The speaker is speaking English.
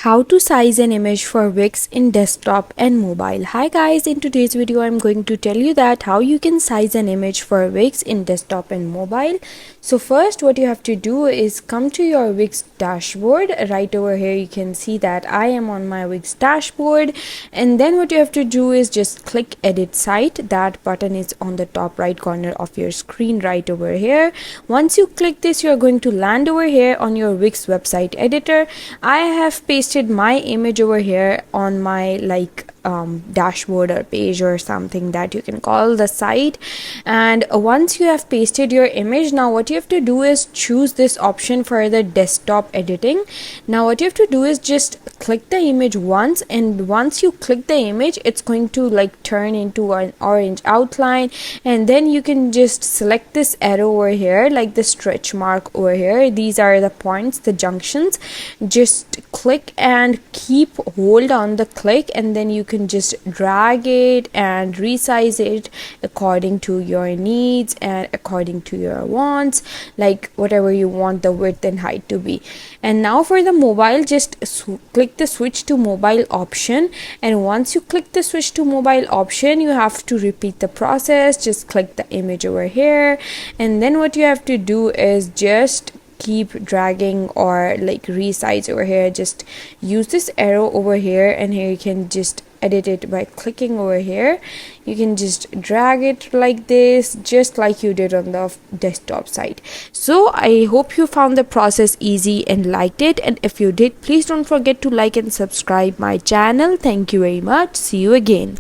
How to size an image for Wix in desktop and mobile. Hi guys, in today's video I'm going to tell you that how you can size an image for Wix in desktop and mobile. So first what you have to do is come to your Wix dashboard. Right over here you can see that I am on my Wix dashboard, and then what you have to do is just click edit site. That button is on the top right corner of your screen right over here. Once you click this, you are going to land over here on your Wix website editor. I have pasted my image over here on my dashboard or page or something that you can call the site. And once you have pasted your image, now what you have to do is choose this option for the desktop editing. Now what you have to do is just click the image once, and once you click the image, it's going to turn into an orange outline, and then you can just select this arrow over here, like the stretch mark over here. These are the points, the junctions. Just click and keep hold on the click, and then you can just drag it and resize it according to your needs and according to your wants, like whatever you want the width and height to be. And now for the mobile, just click the switch to mobile option, and once you click the switch to mobile option, you have to repeat the process. Just click the image over here, and then what you have to do is just keep dragging or resize over here. Just use this arrow over here, and here you can just edit it by clicking over here. You can just drag it like this, just like you did on the desktop site. So I hope you found the process easy and liked it, and if you did, please don't forget to like and subscribe my channel. Thank you very much. See you again.